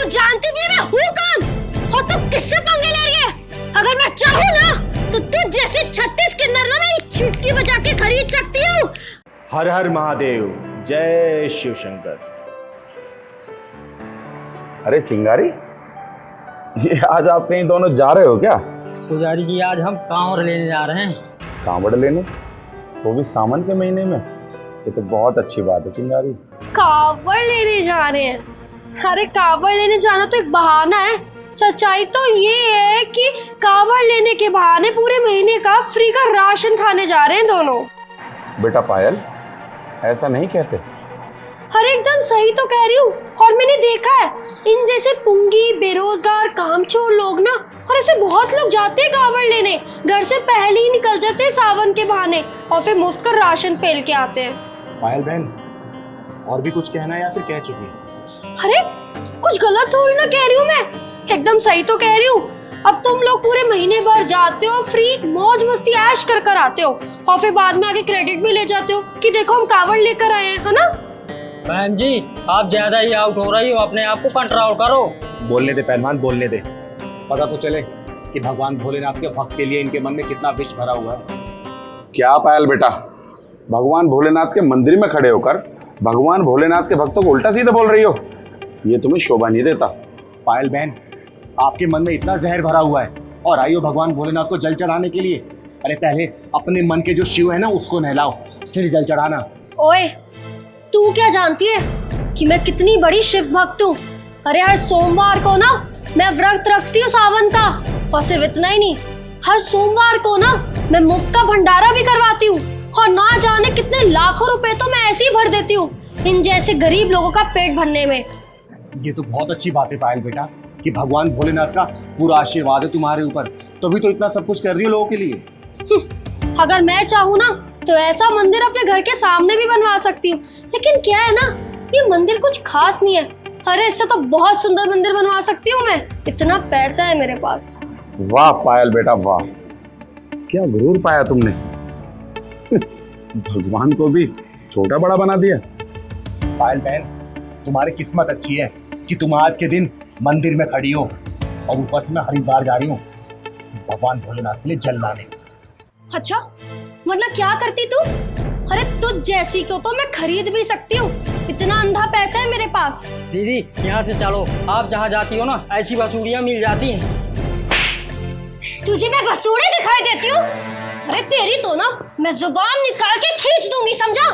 जानती भी है मैं हूँ कौन और तू किससे पंगे ले रही है? अगर मैं चाहूँ ना तो तुझ जैसे 36 किन्नर ना मैं चुटकी बजा के खरीद सकती हूँ। हर हर महादेव, जय शिव शंकर। अरे चिंगारी, ये आज आप कहीं दोनों जा रहे हो क्या? पुजारी जी आज हम कांवड़ लेने जा रहे हैं। कांवड़ लेने? वो भी सावन के महीने में? ये तो बहुत अच्छी बात है चिंगारी। कावड़ लेने जा रहे हैं? अरे कावड़ लेने जाना तो एक बहाना है। सच्चाई तो ये है कि कावड़ लेने के बहाने पूरे महीने का फ्री का राशन खाने जा रहे हैं दोनों। बेटा पायल, ऐसा नहीं कहते। अरे एकदम सही तो कह रही हूँ। और मैंने देखा है इन जैसे पुंगी बेरोजगार कामचोर लोग ना, और ऐसे बहुत लोग जाते हैं कावड़ लेने, घर से पहले ही निकल जाते हैं सावन के बहाने और फिर मुफ्त का राशन पेल के आते हैं। पायल बहन, और भी कुछ कहना है या फिर कह चुकी है? अरे कुछ गलत थोड़ी ना कह रही हूँ मैं, एकदम सही तो कह रही हूँ। अब तुम लोग पूरे महीने भर जाते हो, फ्री मौज मस्ती ऐश कर कर आते हो और फिर बाद में आके क्रेडिट भी ले जाते हो कि देखो हम कावड़ लेकर आए हैं, है ना? बहन जी आप ज्यादा ही आउट हो रही हो, अपने आप को कंट्रोल करो। बोलने दे पहलवान, बोलने दे। पता तो चले कि भगवान भोलेनाथ के भक्त के लिए इनके मन में कितना विष भरा हुआ है। क्या पायल बेटा, भगवान भोलेनाथ के मंदिर में खड़े होकर भगवान भोलेनाथ के भक्तों को उल्टा सीधा बोल रही हो? ये तुम्हें शोभा नहीं देता। पायल बहन, आपके मन में इतना जहर भरा हुआ है और आई हो भगवान भोलेनाथ को जल चढ़ाने के लिए। अरे पहले अपने मन के जो शिव है ना उसको नहलाओ, फिर जल चढ़ाना। ओए तू क्या जानती है कि मैं कितनी बड़ी शिव भक्त हूँ? अरे हर सोमवार को ना मैं व्रत रखती हूँ सावन का, और सिर्फ इतना ही नहीं, हर सोमवार को ना मैं मुफ्त का भंडारा भी करवाती हूँ और ना जाने कितने लाखों रुपए तो मैं ऐसे ही भर देती हूँ इन जैसे गरीब लोगों का पेट भरने में। ये तो बहुत अच्छी बात है पायल बेटा कि भगवान भोलेनाथ का पूरा आशीर्वाद है तुम्हारे ऊपर, तभी तो इतना सब कुछ कर रही हो लोगों के लिए। अगर मैं चाहूँ ना तो ऐसा मंदिर अपने घर के सामने भी बनवा सकती हूँ, लेकिन क्या है ना, ये मंदिर कुछ खास नहीं है। अरे इससे तो बहुत सुंदर मंदिर बनवा सकती हूँ मैं, इतना पैसा है मेरे पास। वाह पायल बेटा वाह, क्या गुरूर पाया तुमने। भगवान को भी छोटा बड़ा बना दिया। पायल बहन, तुम्हारी किस्मत अच्छी है कि तुम आज के दिन मंदिर में खड़ी हो और ऊपर से मैं हरिद्वार जा रही हूँ भगवान भोलेनाथ के लिए जल लाने। अच्छा वरना क्या करती तू? अरे तुझ जैसी को तो मैं खरीद भी सकती हूँ, इतना अंधा पैसा है मेरे पास। दीदी यहाँ से चलो, आप जहाँ जाती हो ना ऐसी बसूड़ियाँ मिल जाती हैं। तुझे मैं बसूड़े दिखाई देती हूँ? अरे तेरी तो ना मैं जुबान निकाल के खींच दूंगी, समझा?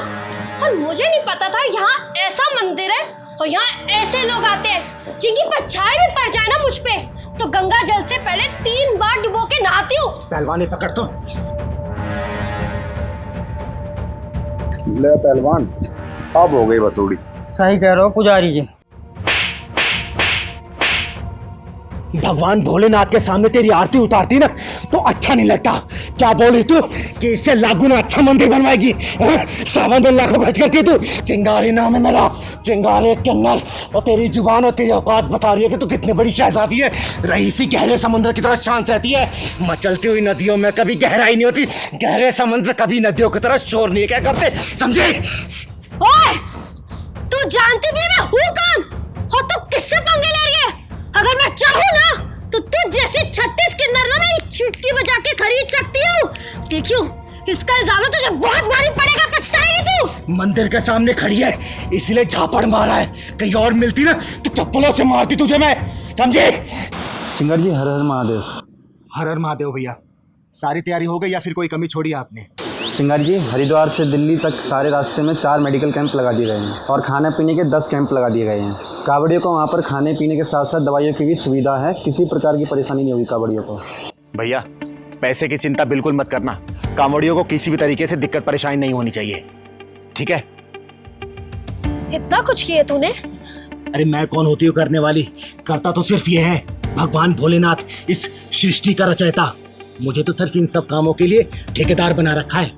और मुझे नहीं पता था यहाँ ऐसा मंदिर है और यहाँ ऐसे लोग आते हैं जिनकी परछाई भी पड़ जाए ना मुझ पे तो गंगा जल से पहले 3 बार डुबो के नहाती हूँ। पहलवान ने पकड़ तो। ले पहलवान, अब हो गई बसूड़ी। सही कह रहे हो पुजारी जी। भगवान भोलेनाथ के सामने तेरी आरती उतारती ना तो अच्छा नहीं लगता। क्या बोली तू कि इससे लाखों अच्छा मंदिर बनवाएगी? सावन में लाखों खर्च करती तू। चिंगारी नाम है मेरा, चिंगारी किन्नर, और तेरी जुबान और तेरी औकात बता रही है कि तू कितनी बड़ी शहजादी है। रईसी गहरे समुद्र की तरह शांत रहती है, मचलती हुई नदियों में कभी गहराई नहीं होती, गहरे समुद्र कभी नदियों की तरह शोर नहीं क्या करते, समझे? ओए तू जानती भी है मैं हूँ कौन और तू किससे पंगे ले रही है? अगर मैं चाहूँ ना तो तुझ जैसे 36 किन्नर ना मैं चुटकी बजा के खरीद सकती हूँ। देखियो इसका इल्जाम ना तुझे बहुत भारी पड़ेगा, पछताएगी तू। मंदिर के सामने खड़ी है इसलिए झापड़ मारा है, कहीं और मिलती ना तो चप्पलों से मारती तुझे मैं, समझे? चिंगारी जी हर हर महादेव। हर हर महादेव भैया। सारी तैयारी हो गई या फिर कोई कमी छोड़ी आपने? चिंगारी जी हरिद्वार से दिल्ली तक सारे रास्ते में 4 मेडिकल कैंप लगा दिए गए हैं और खाने पीने के 10 कैंप लगा दिए गए हैं। कावड़ियों को वहाँ पर खाने पीने के साथ साथ दवाइयों की भी सुविधा है, किसी प्रकार की परेशानी नहीं होगी कावड़ियों को। भैया पैसे की चिंता बिल्कुल मत करना, कांवड़ियों को किसी भी तरीके से दिक्कत परेशानी नहीं होनी चाहिए, ठीक है? इतना कुछ किए तूने? अरे मैं कौन होती हूँ करने वाली, करता तो सिर्फ ये है भगवान भोलेनाथ, इस सृष्टि का रचयिता। मुझे तो सिर्फ इन सब कामों के लिए ठेकेदार बना रखा है।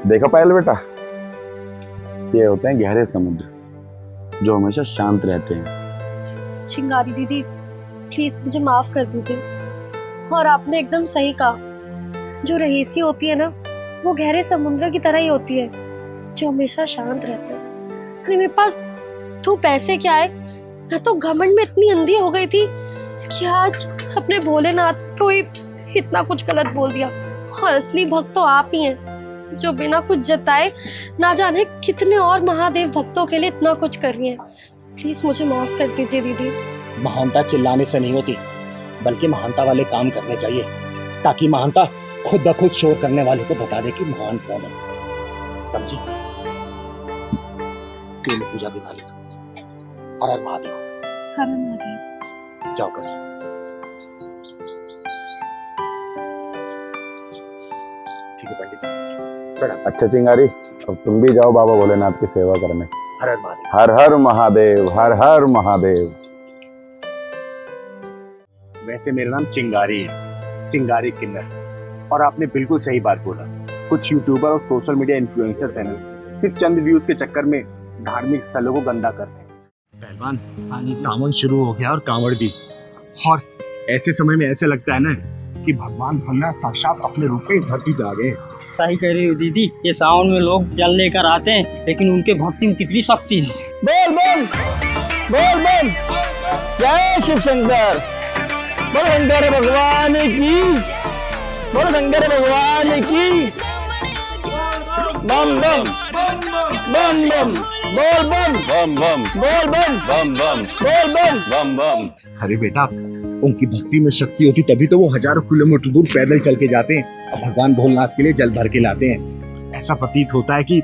देखो पायल बेटा, ये होते हैं गहरे समुद्र जो हमेशा शांत रहते हैं। चिंगारी दीदी प्लीज मुझे माफ कर दीजिए। और आपने एकदम सही कहा, जो रहीसी होती है ना वो गहरे समुद्र की तरह ही होती है जो हमेशा शांत रहता है। अरे मेरे पास तो पैसे क्या है, मैं तो घमंड में इतनी अंधी हो गई थी कि आज अपने भोलेनाथ को ही इतना कुछ गलत बोल दिया। और असली भक्त तो आप ही हैं, जो बिना कुछ जताए ना जाने कितने और महादेव भक्तों के लिए इतना कुछ कर रही हैं। प्लीज मुझे माफ कर दीजिए दीदी। महानता चिल्लाने से नहीं होती, बल्कि महानता वाले काम करने चाहिए, ताकि महानता खुद ब खुद शोर करने वाले को बता दे कि महान कौन है। समझी? केले पूजा दिखा ली। हर हर महादेव। हर महादेव। जाओ कर जाओ। ठीक है पंडित जी, प्रणाम। अच्छा चिंगारी, अब तुम भी जाओ बाबा भोलेनाथ की सेवा करने। हर हर महादेव। हर हर महादेव, हर हर महादेव। वैसे मेरा नाम चिंगारी है, चिंगारी किन्नर। और आपने बिल्कुल सही बात बोला। कुछ यूट्यूबर और सोशल मीडिया इन्फ्लुएंसर्स हैं ना, सिर्फ चंद व्यूज के चक्कर में धार्मिक स्थलों को गंदा कर रहे हैं। पहलवान, सावन शुरू हो गया और कांवड़ भी। और ऐसे समय में ऐसे लगता है ना कि भगवान भोलेनाथ साक्षात अपने रूप में धरती पे आ गए। सही कह रही हो दीदी, ये सावन में लोग जल लेकर आते हैं, लेकिन उनके भक्ति में कितनी शक्ति है। बोल बोल बोल बोल, जय शिव शंकर, बोल शंकर भगवान की, बोल शंकर भगवान की। बम बम बम बम, बोल बम बम बम बोल बम बम बम बोल बम। बम बम। अरे बेटा, उनकी भक्ति में शक्ति होती तभी तो वो हजारों किलोमीटर दूर पैदल चल के जाते हैं और भगवान भोलेनाथ के लिए जल भर के लाते हैं। ऐसा प्रतीत होता है कि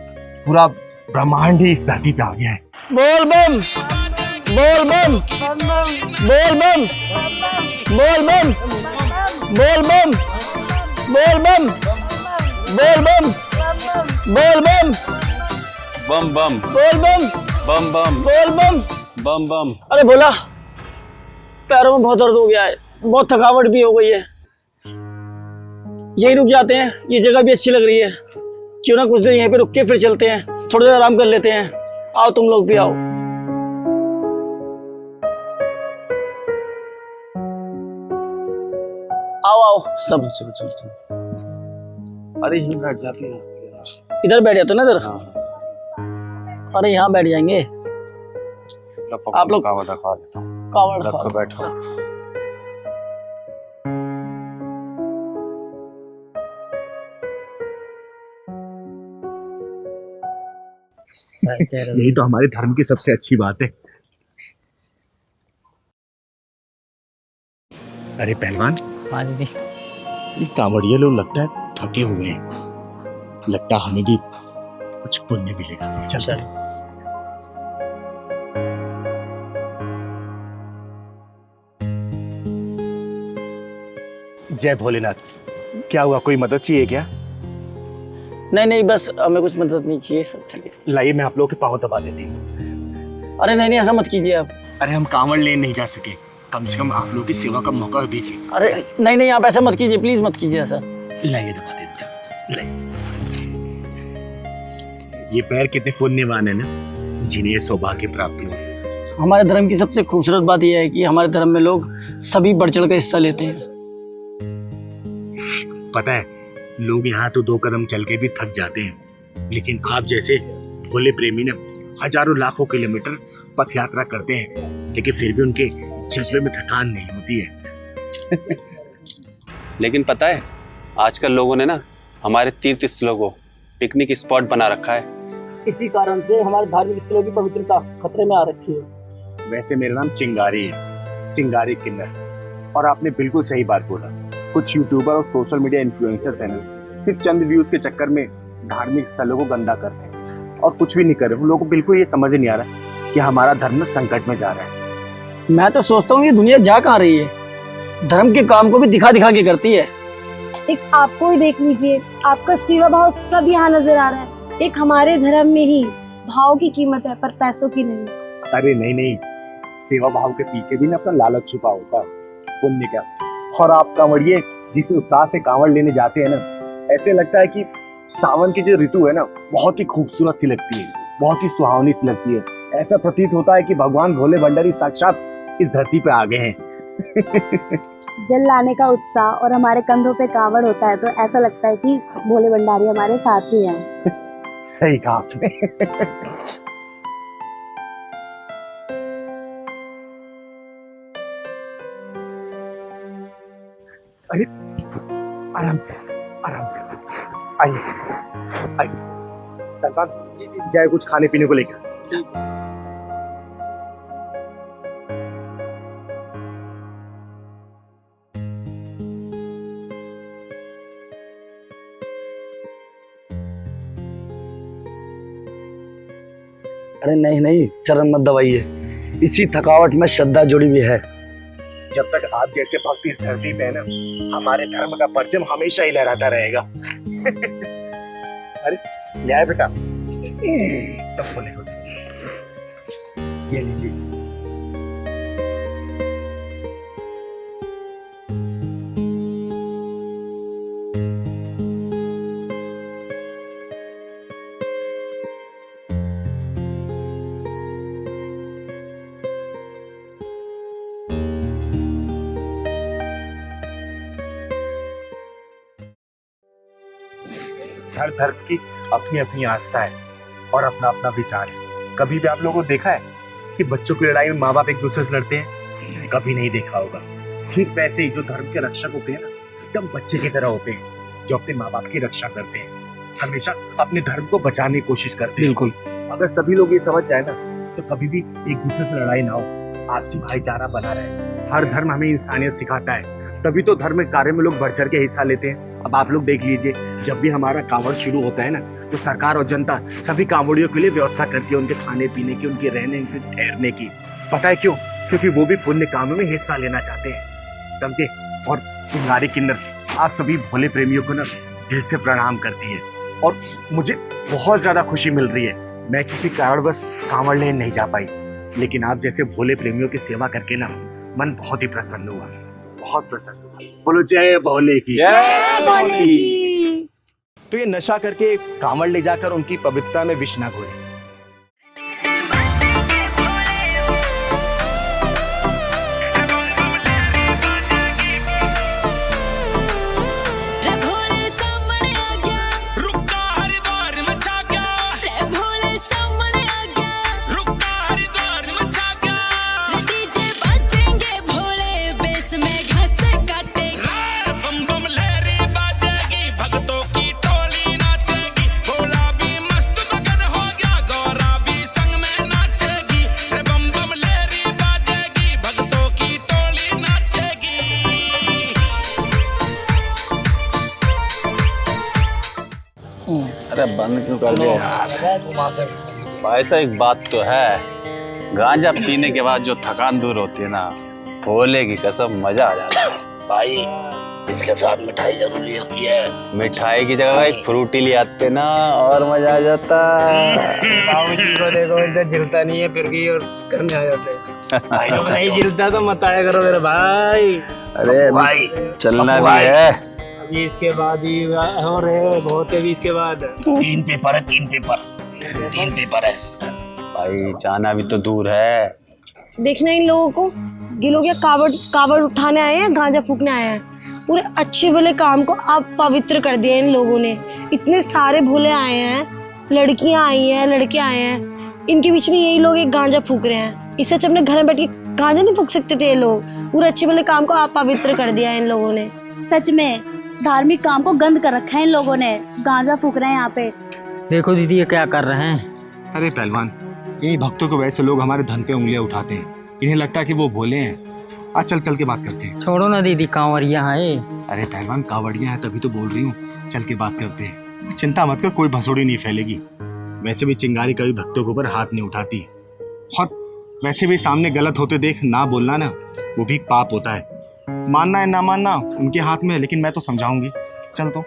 पूरा ब्रह्मांड ही इस धरती पे आ गया है। बोल बम बोल बम बोल बम बोल बम बोल बम बोल बम बोल बम बोल बम बम बम बोल बम बम बम बोल बम। बम बम। अरे भोला, पैरों में बहुत दर्द हो गया है, बहुत थकावट भी हो गई है। यहीं रुक जाते हैं, ये जगह भी अच्छी लग रही है। क्यों ना कुछ देर यहीं पे रुक के फिर चलते हैं, थोड़ी देर आराम कर लेते हैं। आओ तुम लोग भी आओ। आओ आओ सब। चलो चलो चलो। अरे यहीं बैठ जाते हैं। इधर बैठ जाते ना, इधर। अरे यहाँ बैठ जाएंगे। आप लोग कावड़ रखवा देता हूँ। कावड़ रखो, खाओ। बैठो। यही तो हमारे धर्म की सबसे अच्छी बात है। अरे पहलवान, हाँ दीदी। ये कांवड़िए लोग लगता है थके हुए हैं, लगता है हमें भी कुछ पुण्य मिलेगा। चल। जय भोलेनाथ। क्या हुआ, कोई मदद चाहिए क्या? नहीं नहीं, बस हमें कुछ मदद नहीं चाहिए, सब ठीक है। लाइए, मैं आप लोगों के पाँव दबा देती हूँ। अरे नहीं नहीं, ऐसा मत कीजिए आप। अरे हम कांवड़ ले नहीं जा सके, कम से कम आप लोगों की सेवा का मौका दीजिए। अरे नहीं नहीं, आप ऐसा मत कीजिए, प्लीज मत कीजिए ऐसा। लाइए, दबा देते हैं। लाइए। ये पैर कितने पुण्यवान है ना, जिन्हें ये सौभाग्य प्राप्त हो। हमारे धर्म की सबसे खूबसूरत बात यह है कि हमारे धर्म में लोग सभी बढ़ चढ़ कर हिस्सा लेते हैं। पता है, लोग यहाँ तो 2 कदम चल के भी थक जाते हैं, लेकिन आप जैसे भोले प्रेमी ना हजारों लाखों किलोमीटर पथ यात्रा करते हैं, लेकिन फिर भी उनके जज्बे में थकान नहीं होती है। लेकिन पता है, आजकल लोगों ने ना हमारे तीर्थ स्थलों को पिकनिक स्पॉट बना रखा है। इसी कारण से हमारे धार्मिक स्थलों की पवित्रता खतरे में आ रखी है। वैसे मेरा नाम चिंगारी है, चिंगारी किन्नर। और आपने बिल्कुल सही बात बोला। कुछ यूट्यूबर और सोशल मीडिया इन्फ्लुएंसर्स हैं ना, सिर्फ चंद व्यूज के चक्कर में धार्मिक स्थलों को गंदा कर रहे हैं और कुछ भी नहीं कर रहे। उन लोगों को बिल्कुल ये समझ नहीं आ रहा कि हमारा धर्म संकट में जा रहा है। मैं तो सोचता हूँ ये दुनिया जा कहाँ रही है, धर्म के काम को भी दिखा दिखा के करती है। एक आपको ही देख लीजिए, आपका सेवा भाव सब यहाँ नजर आ रहा है। एक हमारे धर्म में ही भाव की कीमत है, पर पैसों की नहीं। अरे नहीं नहीं, सेवा भाव के पीछे भी ना अपना लालच छुपा होता है, पुण्य क्या। और आप कांवड़िए जिस उत्साह से कांवड़ लेने जाते हैं ना, ऐसे लगता है कि सावन की जो ऋतु है ना, बहुत ही खूबसूरत सी लगती है, बहुत ही सुहावनी सी लगती है। ऐसा प्रतीत होता है कि भगवान भोले भंडारी साक्षात इस धरती पे आ गए हैं। जल लाने का उत्साह और हमारे कंधों पे कावड़ होता है तो ऐसा लगता है कि भोले भंडारी हमारे साथ ही हैं। सही कहा आपने। अरे आराम से आइए काका, जाए कुछ खाने पीने को लेकर। अरे नहीं नहीं, चरण मत दबाइए, इसी थकावट में श्रद्धा जुड़ी हुई है। जब तक आप जैसे भक्त इस धरती पे है ना, हमारे धर्म का परचम हमेशा ही लहराता रहेगा। अरे ले आए बेटा, सब बोले ये लीजिए। हर धर्म की अपनी अपनी आस्था है और अपना अपना विचार है। कभी भी आप लोगों को देखा है कि बच्चों की लड़ाई में माँ बाप एक दूसरे से लड़ते हैं? कभी नहीं देखा होगा। ठीक वैसे ही जो धर्म के रक्षक होते हैं ना, एकदम बच्चे की तरह होते हैं, जो अपने माँ बाप की रक्षा करते हैं, हमेशा अपने धर्म को बचाने की कोशिश करते हैं। बिल्कुल, अगर सभी लोग ये समझ जाए ना, तो कभी भी एक दूसरे से लड़ाई ना हो, आपसी भाईचारा बना रहे। हर धर्म हमें इंसानियत सिखाता है, तभी तो धर्म कार्य में लोग बढ़ चढ़ के हिस्सा लेते हैं। अब आप लोग देख लीजिए, जब भी हमारा कांवड़ शुरू होता है ना, तो सरकार और जनता सभी कांवड़ियों के लिए व्यवस्था करती है, उनके खाने पीने की, उनके रहने की, ठहरने की। पता है क्यों? क्योंकि वो भी पुण्य कामों में हिस्सा लेना चाहते हैं, समझे। और चिंगारी किन्नर आप सभी भोले प्रेमियों को ना दिल से प्रणाम करती है, और मुझे बहुत ज्यादा खुशी मिल रही है। मैं किसी कारणवश कांवड़ लेने नहीं जा पाई, लेकिन आप जैसे भोले प्रेमियों की सेवा करके ना मन बहुत ही प्रसन्न हुआ, बहुत प्रसन्न हुआ। बोलो जय भोले की। तो ये नशा करके कांवड़ ले जाकर उनकी पवित्रता में विष ना घोले। अरे बंद क्यों कर दिया यार? भाई साहब एक बात तो है, गांजा पीने के बाद जो थकान दूर होती है ना, भोले की कसम मजा आ जाता है भाई, इसके साथ मिठाई जरूरी होती है। मिठाई की जगह एक फ्रूटी ले आते ना, और मजा आ जाता। बाबूजी को देखो, इधर झिलता नहीं है फिर भी और करने आ जाते हैं। नहीं झिलता तो मत आया करो मेरे भाई। अरे भाई चलना भी है अभी, इसके बाद ही हो रहे बहुत है भी, इसके बाद 3 पेपर है, 3 पेपर है भाई, जाना भी तो दूर है। देखना इन लोगों को, ये लोग या कावड़ उठाने आए हैं, गांजा फूकने आए हैं। पूरे अच्छे भले काम को आप पवित्र कर दिया इन लोगों ने। इतने सारे भोले आए हैं, लड़कियां आई हैं, लड़के आए हैं, इनके बीच में यही लोग एक गांजा फूक रहे हैं। इससे अच्छा अपने घर में बैठ के गांजा नहीं फूक सकते थे ये लोग? पूरे अच्छे भले काम को आप पवित्र कर दिया इन लोगों ने। सच में धार्मिक काम को गंद कर रखा है इन लोगों ने, गांजा फूक रहे हैं यहाँ पे। देखो दीदी ये क्या कर रहे हैं। अरे पहलवान, यही भक्तों को वैसे लोग हमारे धन पे उंगलियां उठाते हैं, इन्हें लगता है कि वो भोले हैं। आज चल के बात करते हैं। छोड़ो ना दीदी, कांवरिया है। अरे पहलवान, कांवड़ियां हैं तभी तो बोल रही हूँ, चल के बात करते हैं। चिंता मत कर, कोई भसोड़ी नहीं फैलेगी। वैसे भी चिंगारी कभी भक्तों के ऊपर हाथ नहीं उठाती, और वैसे भी सामने गलत होते देख ना बोलना ना, वो भी पाप होता है। मानना है ना मानना उनके हाथ में है, लेकिन मैं तो समझाऊंगी। चल तो।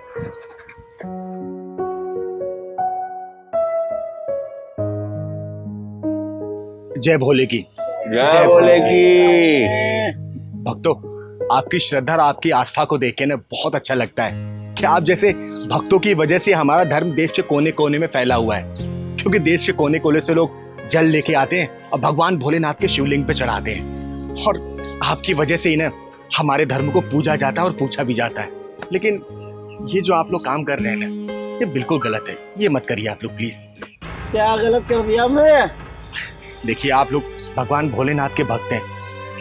जय भोले की। जय भोले की। भक्तों, आपकी श्रद्धा और आपकी आस्था को देख के ना बहुत अच्छा लगता है कि आप जैसे भक्तों की वजह से हमारा धर्म देश के कोने कोने में फैला हुआ है। क्योंकि देश के कोने कोने से लोग जल लेके आते हैं और भगवान भोलेनाथ के शिवलिंग पे चढ़ाते हैं, और आपकी वजह से ही ना हमारे धर्म को पूजा जाता है और पूछा भी जाता है। लेकिन ये जो आप लोग काम कर रहे हैं ना, ये बिल्कुल गलत है। ये मत करिए आप लोग प्लीज। क्या गलत कर दिया मैं? देखिए, आप लोग भगवान भोलेनाथ के भक्त हैं,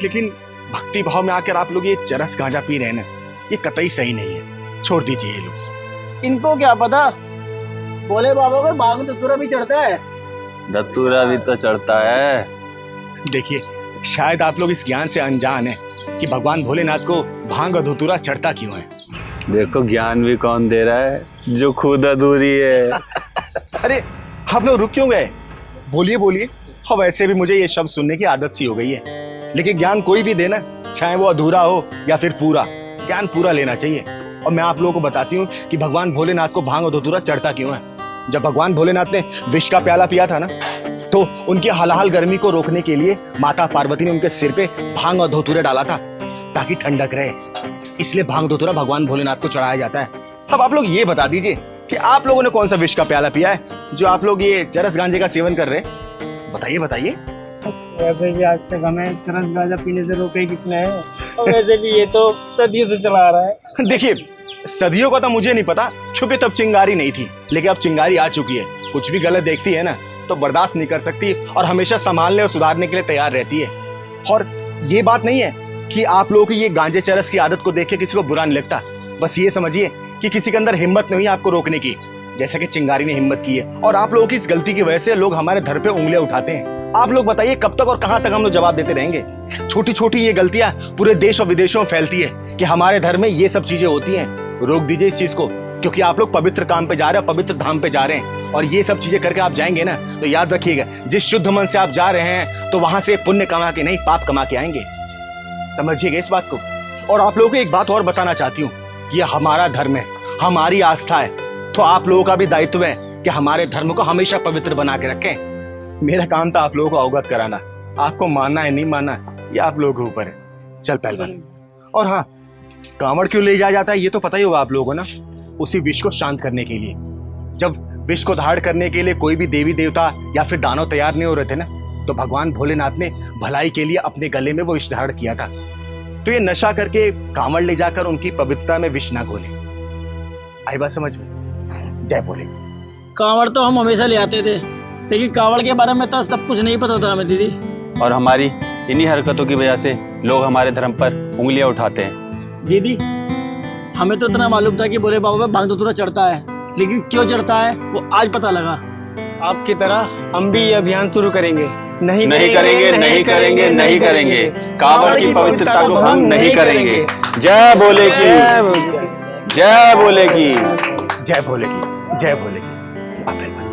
लेकिन भक्ति भाव में आकर आप लोग ये चरस गांजा पी रहे हैं ना, ये कतई सही नहीं है, छोड़ दीजिए ये लोग। इनको क्या पता, भोले बाबा को भांग धतूरा भी चढ़ता है। धतूरा भी तो चढ़ता है। देखिए, शायद आप लोग इस ज्ञान से अनजान हैं कि भगवान भोलेनाथ को भांग और धतूरा चढ़ता क्यों है। देखो ज्ञान भी कौन दे रहा है, जो खुद अधूरी है। अरे आप लोग रुक क्यों गए? बोलिए बोलिए। और वैसे भी मुझे ये शब्द सुनने की आदत सी हो गई है, लेकिन ज्ञान कोई भी देना, चाहे वो अधूरा हो या फिर पूरा, ज्ञान पूरा लेना चाहिए। और मैं आप लोगों को बताती हूँ कि भगवान भोलेनाथ को भांग और धतूरा चढ़ता क्यों है। जब भगवान भोलेनाथ ने विष का प्याला पिया था ना, तो उनकी हलाहल गर्मी को रोकने के लिए माता पार्वती ने उनके सिर पे भांग और धतूरे डाला था ताकि ठंडक रहे, इसलिए भांग धतूरा भगवान भोलेनाथ को चढ़ाया जाता है। अब आप लोग ये बता दीजिए कि आप लोगों ने कौन सा विष का प्याला पिया है जो आप लोग ये चरस गांजे का सेवन कर रहे हैं? बताइए बताइए। वैसे भी आज तक हमें चरस गांजा पीने से रोका ही किसने है, और वैसे भी ये तो सदियों से चला आ रहा है। देखिए, सदियों का तो मुझे नहीं पता क्योंकि तब चिंगारी नहीं थी, लेकिन अब चिंगारी आ चुकी है। कुछ भी गलत देखती है ना तो बर्दाश्त नहीं कर सकती और हमेशा संभालने और सुधारने के लिए तैयार रहती है। और ये बात नहीं है कि आप लोगों की ये गांजे चरस की आदत को देख के किसी को बुरा नहीं लगता। बस ये समझिए कि किसी के अंदर हिम्मत नहीं है आपको रोकने की, जैसा कि चिंगारी ने हिम्मत की है। और आप लोगों की इस गलती की वजह से लोग हमारे धर पे उंगलियां उठाते हैं। आप लोग बताइए कब तक और कहां तक हम लोग जवाब देते रहेंगे? छोटी छोटी ये गलतियां पूरे देश और विदेशों में फैलती है कि हमारे धर्म में ये सब चीजें होती हैं। रोक दीजिए इस चीज को, क्योंकि आप लोग पवित्र काम पे जा रहे हैं, पवित्र धाम पे जा रहे हैं। और ये सब चीजें करके आप जाएंगे ना, तो याद रखिएगा, जिस शुद्ध मन से आप जा रहे हैं तो वहां से पुण्य कमा के नहीं, पाप कमा के आएंगे। समझिएगा इस बात को। और आप लोगों को एक बात और बताना चाहती हूँ, ये हमारा धर्म है, हमारी आस्था है, तो आप लोगों का भी दायित्व है कि हमारे धर्म को हमेशा पवित्र बना के रखें। मेरा काम था आप लोगों को अवगत कराना, आपको मानना है नहीं मानना ये आप लोगों के ऊपर है। चल पहलवान। और हाँ, कांवड़ क्यों ले जाया जाता है ये तो पता ही होगा आप लोगों को ना, उसी विष को शांत करने के लिए। जब विष को धारण करने के लिए कोई भी देवी देवता या फिर दानव तैयार नहीं हो रहे थे ना, तो भगवान भोलेनाथ ने भलाई के लिए अपने गले में वो विष धारण किया था। तो ये नशा करके कांवड़ ले जाकर उनकी पवित्रता में विष ना घोले। आई बात समझ में? जय भोले। कांवड़ तो हम हमेशा ले आते थे, लेकिन कांवड़ के बारे में तो सब कुछ नहीं पता था हमें दीदी। और हमारी इन्हीं हरकतों की वजह से लोग हमारे धर्म पर उंगलियां उठाते हैं। दीदी, हमें तो इतना मालूम था कि भोले बाबा पे भांग धतूरा चढ़ता है, लेकिन क्यों चढ़ता है वो आज पता लगा। आपकी तरह हम भी ये अभियान शुरू करेंगे। नहीं करेंगे, नहीं करेंगे, नहीं करेंगे। कांवड़ की पवित्रता को हम नहीं करेंगे। जय भोले की, जय भोले की, जय भोले की, जय भोले की।